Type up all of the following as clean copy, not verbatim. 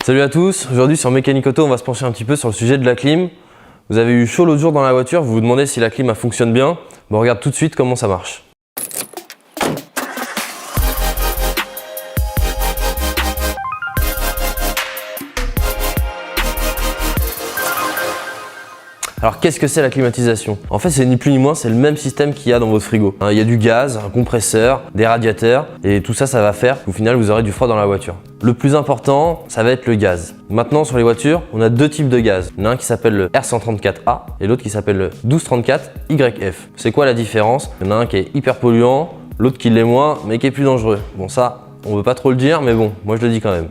Salut à tous, aujourd'hui sur Mécanique Auto, on va se pencher un petit peu sur le sujet de la clim. Vous avez eu chaud l'autre jour dans la voiture, vous vous demandez si la clim fonctionne bien. Bon, on regarde tout de suite comment ça marche. Alors qu'est-ce que c'est la climatisation? En fait, c'est ni plus ni moins, c'est le même système qu'il y a dans votre frigo. Il y a du gaz, un compresseur, des radiateurs et tout ça, ça va faire qu'au final, vous aurez du froid dans la voiture. Le plus important, ça va être le gaz. Maintenant, sur les voitures, on a deux types de gaz. Il y en a un qui s'appelle le R134A et l'autre qui s'appelle le 1234YF. C'est quoi la différence? Il y en a un qui est hyper polluant, l'autre qui l'est moins, mais qui est plus dangereux. Bon, ça, on veut pas trop le dire, mais bon, moi je le dis quand même.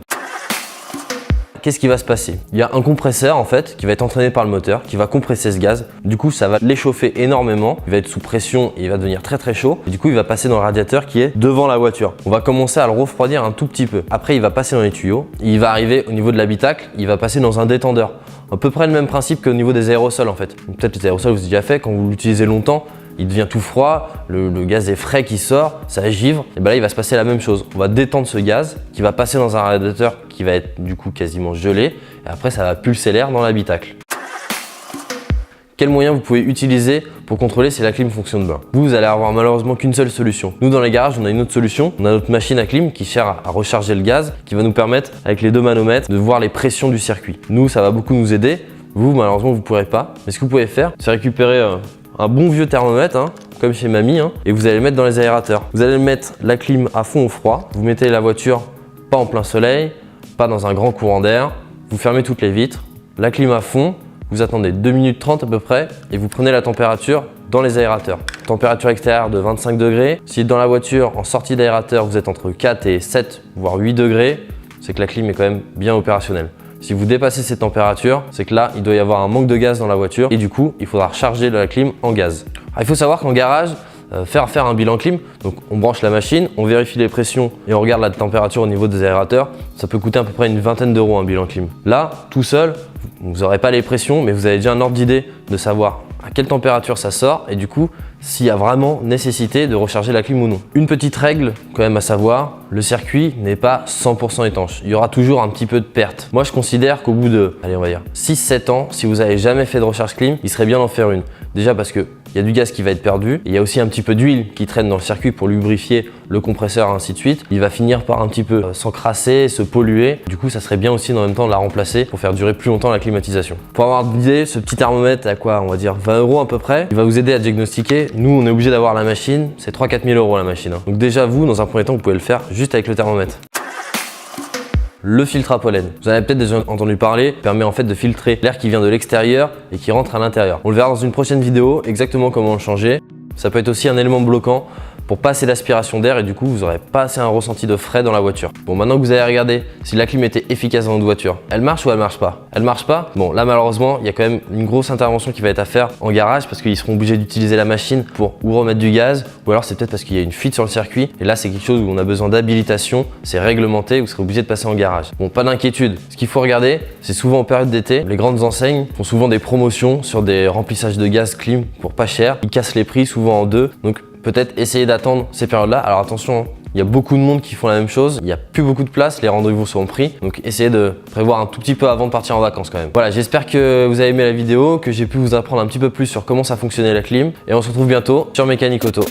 Qu'est-ce qui va se passer? Il y a un compresseur en fait qui va être entraîné par le moteur, qui va compresser ce gaz. Du coup, ça va l'échauffer énormément. Il va être sous pression et il va devenir très chaud. Et du coup, il va passer dans le radiateur qui est devant la voiture. On va commencer à le refroidir un tout petit peu. Après, il va passer dans les tuyaux. Il va arriver au niveau de l'habitacle. Il va passer dans un détendeur. À peu près le même principe qu'au niveau des aérosols en fait. Peut-être les aérosols, vous avez déjà fait quand vous l'utilisez longtemps. Il devient tout froid, le gaz est frais qui sort, ça givre, et bien là il va se passer la même chose. On va détendre ce gaz qui va passer dans un radiateur qui va être du coup quasiment gelé et après ça va pulser l'air dans l'habitacle. Quels moyens vous pouvez utiliser pour contrôler si la clim fonctionne bien? Vous allez avoir malheureusement qu'une seule solution. Nous dans les garages on a une autre solution, on a notre machine à clim qui sert à recharger le gaz, qui va nous permettre avec les deux manomètres de voir les pressions du circuit. Nous ça va beaucoup nous aider, vous malheureusement vous ne pourrez pas. Mais ce que vous pouvez faire, c'est récupérer un bon vieux thermomètre, comme chez mamie, et vous allez le mettre dans les aérateurs. Vous allez mettre la clim à fond au froid, vous mettez la voiture pas en plein soleil, pas dans un grand courant d'air, vous fermez toutes les vitres, la clim à fond, vous attendez 2 minutes 30 à peu près et vous prenez la température dans les aérateurs. Température extérieure de 25 degrés. Si dans la voiture, en sortie d'aérateur, vous êtes entre 4 et 7 voire 8 degrés, c'est que la clim est quand même bien opérationnelle. Si vous dépassez ces températures, c'est que là, il doit y avoir un manque de gaz dans la voiture et du coup, il faudra recharger la clim en gaz. Alors, il faut savoir qu'en garage, faire un bilan clim, donc on branche la machine, on vérifie les pressions et on regarde la température au niveau des aérateurs, ça peut coûter à peu près une vingtaine d'euros un bilan clim. Là, tout seul, vous n'aurez pas les pressions, mais vous avez déjà un ordre d'idée de savoir à quelle température ça sort et du coup, s'il y a vraiment nécessité de recharger la clim ou non. Une petite règle quand même à savoir, le circuit n'est pas 100% étanche. Il y aura toujours un petit peu de perte. Moi, je considère qu'au bout de, allez, on va dire 6-7 ans, si vous n'avez jamais fait de recharge clim, il serait bien d'en faire une. Déjà parce que il y a du gaz qui va être perdu, et il y a aussi un petit peu d'huile qui traîne dans le circuit pour lubrifier le compresseur et ainsi de suite. Il va finir par un petit peu s'encrasser, se polluer. Du coup, ça serait bien aussi en même temps de la remplacer pour faire durer plus longtemps la climatisation. Pour avoir une idée, ce petit thermomètre à quoi? On va dire 20 euros à peu près. Il va vous aider à diagnostiquer. Nous, on est obligé d'avoir la machine. C'est 3-4 000 euros la machine. Donc déjà, vous, dans un premier temps, vous pouvez le faire juste avec le thermomètre. Le filtre à pollen. Vous en avez peut-être déjà entendu parler, permet en fait de filtrer l'air qui vient de l'extérieur et qui rentre à l'intérieur. On le verra dans une prochaine vidéo, exactement comment le changer. Ça peut être aussi un élément bloquant pour pas assez d'aspiration d'air et du coup vous n'aurez pas assez un ressenti de frais dans la voiture. Bon, maintenant que vous avez regardé si la clim était efficace dans votre voiture, elle marche ou elle marche pas? Elle marche pas? Bon, là malheureusement il y a quand même une grosse intervention qui va être à faire en garage parce qu'ils seront obligés d'utiliser la machine pour ou remettre du gaz ou alors c'est peut-être parce qu'il y a une fuite sur le circuit et là c'est quelque chose où on a besoin d'habilitation, c'est réglementé, vous serez obligé de passer en garage. Bon, pas d'inquiétude, ce qu'il faut regarder, c'est souvent en période d'été, les grandes enseignes font souvent des promotions sur des remplissages de gaz clim pour pas cher, ils cassent les prix souvent en deux, donc peut-être essayer d'attendre ces périodes-là. Alors attention, il y a beaucoup de monde qui font la même chose. Il n'y a plus beaucoup de place, les rendez-vous sont pris. Donc essayez de prévoir un tout petit peu avant de partir en vacances quand même. Voilà, j'espère que vous avez aimé la vidéo, que j'ai pu vous apprendre un petit peu plus sur comment ça fonctionnait la clim. Et on se retrouve bientôt sur Mécanique Auto.